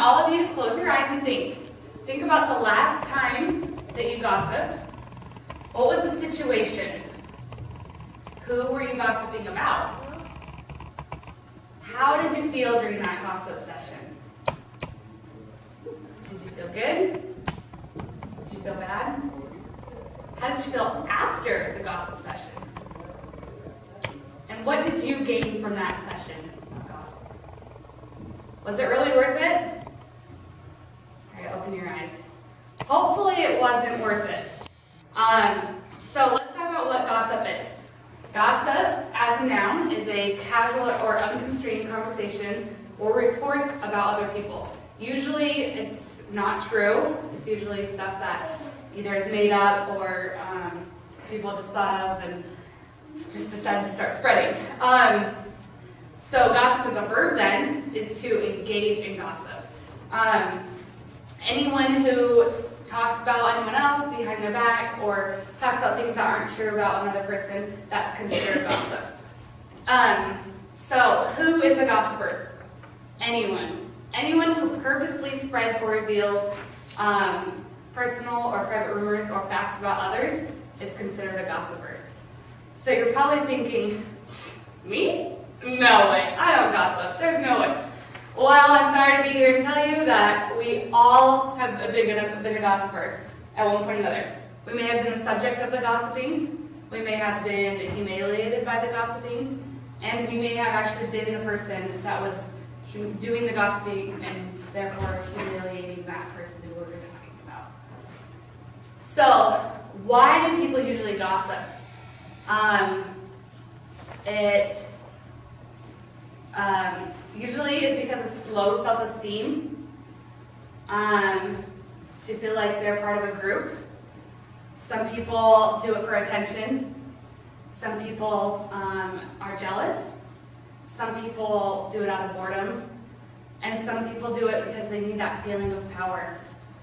all of you to close your eyes and think. Think about the last time that you gossiped. What was the situation? Who were you gossiping about? How did you feel during that gossip session? Did you feel good? Did you feel bad? How did you feel after the gossip session? And what did you gain from that session of gossip? Was it really worth it? All right, open your eyes. Hopefully it wasn't worth it. So let's talk about what gossip is. Gossip, as a noun, is a casual or unconstrained conversation or reports about other people. Usually it's not true. It's usually stuff that either is made up or people just thought of and just decided to start spreading. So gossip as a verb then is to engage in gossip. Anyone who talks about anyone else behind their back or talks about things that aren't true about another person, that's considered gossip. So who is a gossiper? Anyone. Anyone who purposely spreads or reveals personal or private rumors or facts about others is considered a gossiper. So you're probably thinking, me? No way, I don't gossip, there's no way. Well, I'm sorry to be here to tell you that we all have been a gossiper at one point or another. We may have been the subject of the gossiping, we may have been humiliated by the gossiping, and we may have actually been the person that was doing the gossiping and therefore humiliating that person who we were talking about. So, why do people usually gossip? Usually is because of low self-esteem, to feel like they're part of a group. Some people do it for attention. Some people are jealous. Some people do it out of boredom. And some people do it because they need that feeling of power.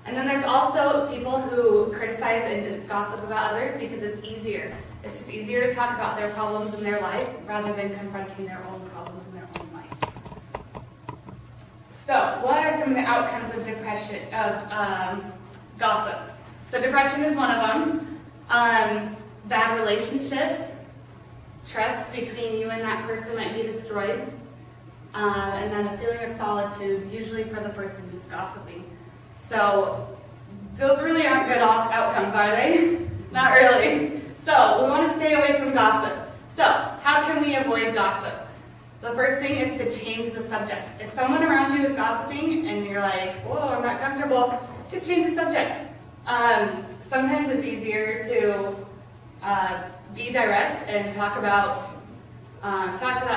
And then there's also people who criticize and gossip about others because it's easier. It's just easier to talk about their problems in their life rather than confronting their own problems in their own life. So, what are some of the outcomes of depression, of gossip? So depression is one of them. Bad relationships, trust between you and that person might be destroyed. And then a feeling of solitude, usually for the person who's gossiping. So, those really aren't good outcomes, are they? Not really. So, we want to stay away from gossip. So, how can we avoid gossip? The first thing is to change the subject. If someone around you is gossiping and you're like, whoa, I'm not comfortable, just change the subject. Sometimes it's easier to be direct and talk to that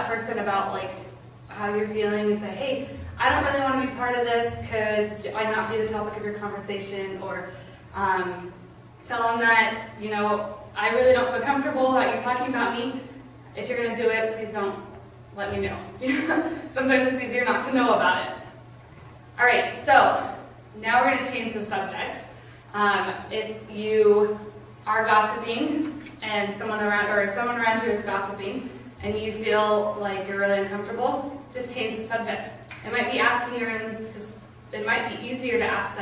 person about like how you're feeling and say, hey, I don't really want to be part of this. Could I not be the topic of your conversation? Or tell them that, I really don't feel comfortable about you talking about me. If you're going to do it, please don't let me know. Sometimes it's easier not to know about it. All right, so now we're going to change the subject. If you are gossiping and someone around you is gossiping and you feel like you're really uncomfortable, just change the subject. It might be it might be easier to ask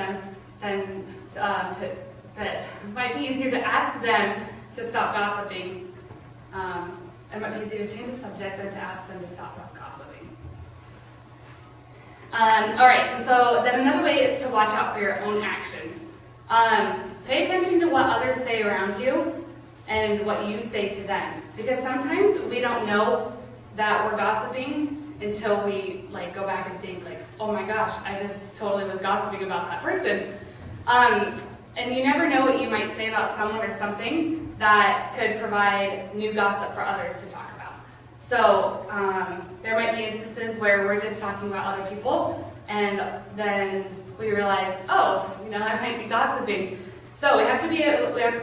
them to stop gossiping. It might be easier to change the subject than to ask them to stop gossiping. All right, and so then another way is to watch out for your own actions. Pay attention to what others say around you and what you say to them. Because sometimes we don't know that we're gossiping until we go back and think oh my gosh, I just totally was gossiping about that person. And you never know what you might say about someone or something that could provide new gossip for others to talk about. So there might be instances where we're just talking about other people and then we realize, I might be gossiping. So we have to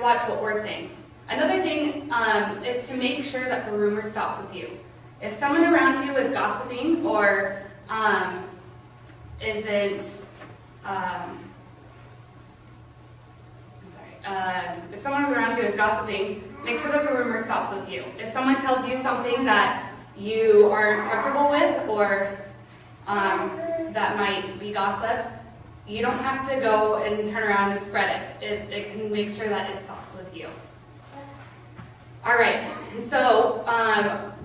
watch what we're saying. Another thing is to make sure that the rumor stops with you. If someone around you is gossiping or if someone around you is gossiping, make sure that the rumor stops with you. If someone tells you something that you aren't comfortable with or that might be gossip, you don't have to go and turn around and spread it. It can make sure that it stops with you. All right, so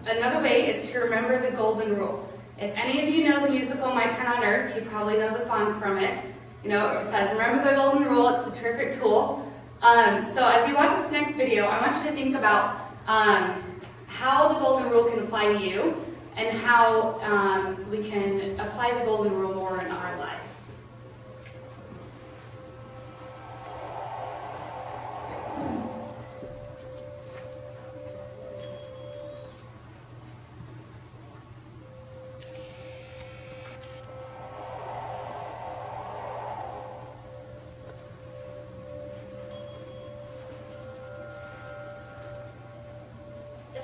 another way is to remember the golden rule. If any of you know the musical My Turn on Earth, you probably know the song from it. You know, it says, remember the golden rule, it's a terrific tool. So as you watch this next video, I want you to think about how the golden rule can apply to you and how we can apply the golden rule more in our lives.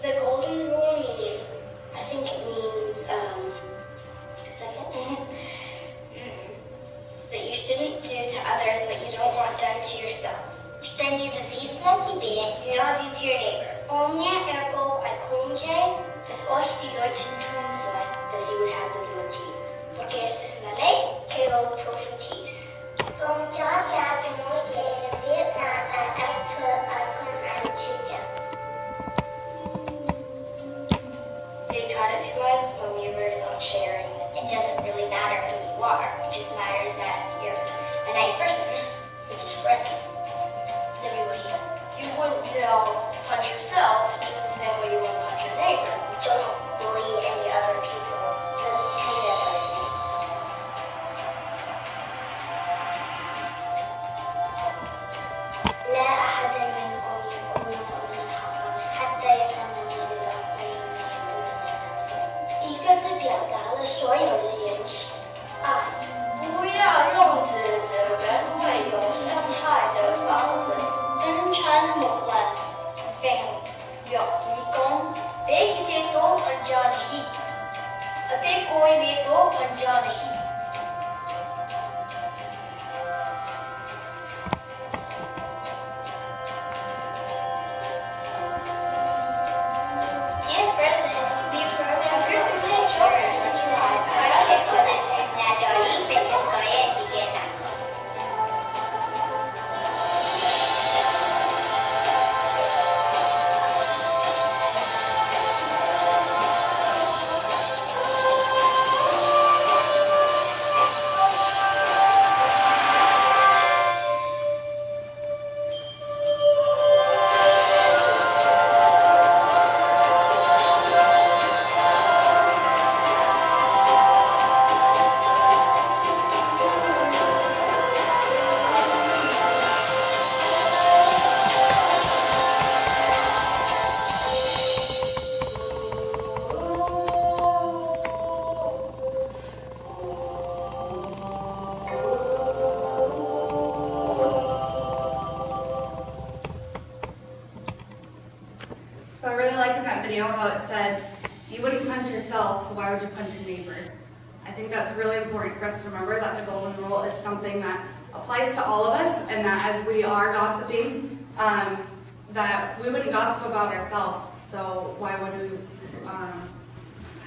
The golden rule means, I think it means, wait a second, that you shouldn't do to others what you don't want done to yourself. Что ненавистно тебе, не делай to your neighbor. Помни это оконче, después de очень трудно, that you would have them do it to you. Porque esta es una ley que lo profetiza. Como ya de muy bien, Vietnam, I They taught it to us when we were sharing. It doesn't really matter who you are. It just matters that you're a nice person. You're just friends. Everybody. You wouldn't, punch yourself just the same way you wouldn't punch your neighbor. You don't bully any other people. You don't hate other people. لا أحد منكم يؤمن حقا حتى يتمنى بالآخرين一个字表达了所有的言辞。爱，不要用指责人为有伤害的方式，真诚无赖，并有义工，别些多更加的义，别过别多更加的义。So I really liked in that video how it said, you wouldn't punch yourself, so why would you punch your neighbor? I think that's really important for us to remember that the golden rule is something that applies to all of us, and that as we are gossiping, that we wouldn't gossip about ourselves, so why would we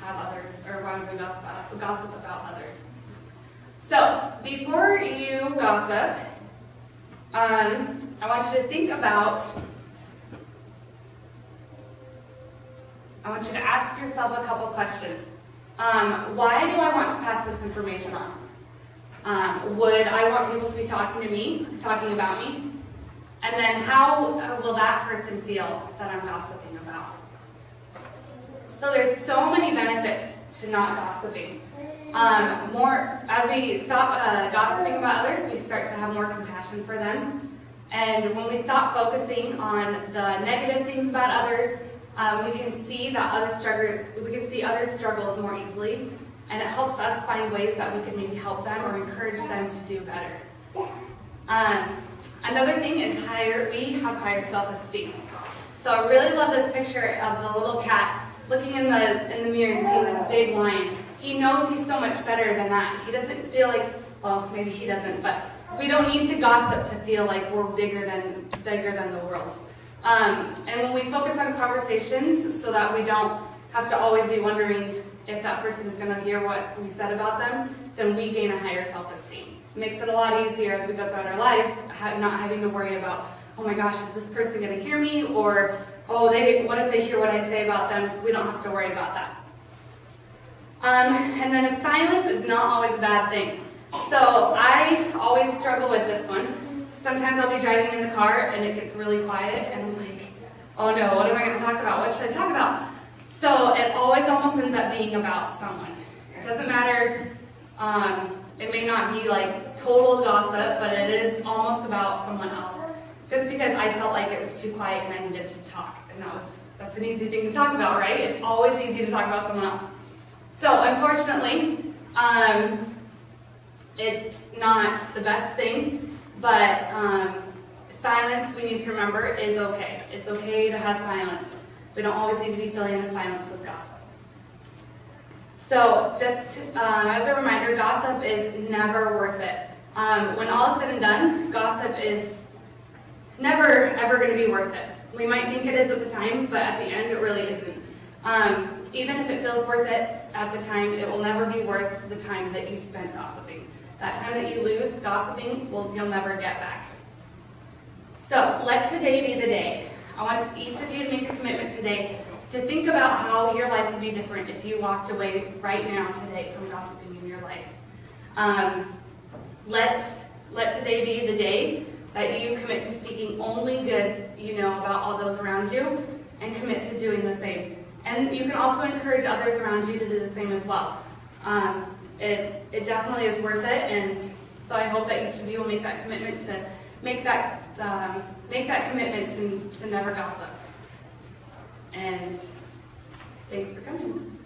have others, or why would we gossip about others? So, before you gossip, I want you to think about, I want you to ask yourself a couple questions. Why do I want to pass this information on? Would I want people to be talking to me, talking about me? And then how will that person feel that I'm gossiping about? So there's so many benefits to not gossiping. As we stop gossiping about others, we start to have more compassion for them. And when we stop focusing on the negative things about others, we can see that others' struggles more easily, and it helps us find ways that we can maybe help them or encourage them to do better. Another thing is we have higher self-esteem. So I really love this picture of the little cat looking in the mirror and seeing this big lion. He knows he's so much better than that. He doesn't feel like, well, maybe he doesn't, but we don't need to gossip to feel like we're bigger than the world. And when we focus on conversations so that we don't have to always be wondering if that person is going to hear what we said about them, then we gain a higher self-esteem. Makes it a lot easier as we go throughout our lives, not having to worry about, oh my gosh, is this person going to hear me? Or, oh, what if they hear what I say about them? We don't have to worry about that. And then silence is not always a bad thing. So I always struggle with this one. Sometimes I'll be driving in the car and it gets really quiet and I'm like, oh no, what am I going to talk about? What should I talk about? So it always almost ends up being about someone. It doesn't matter, it may not be like total gossip, but it is almost about someone else. Just because I felt like it was too quiet and I needed to talk. And that's an easy thing to talk about, right? It's always easy to talk about someone else. So unfortunately, it's not the best thing, but silence, we need to remember, is okay. It's okay to have silence. We don't always need to be filling the silence with gossip. So just as a reminder, gossip is never worth it. When all is said and done, gossip is never ever going to be worth it. We might think it is at the time, but at the end it really isn't. Even if it feels worth it at the time, it will never be worth the time that you spent gossiping. That time that you lose gossiping, you'll never get back. So let today be the day. I want each of you to make a commitment today to think about how your life would be different if you walked away right now today from gossiping in your life. Let today be the day that you commit to speaking only good, about all those around you, and commit to doing the same. And you can also encourage others around you to do the same as well. It definitely is worth it, and so I hope that each of you will make that commitment to make that commitment to never gossip. And thanks for coming.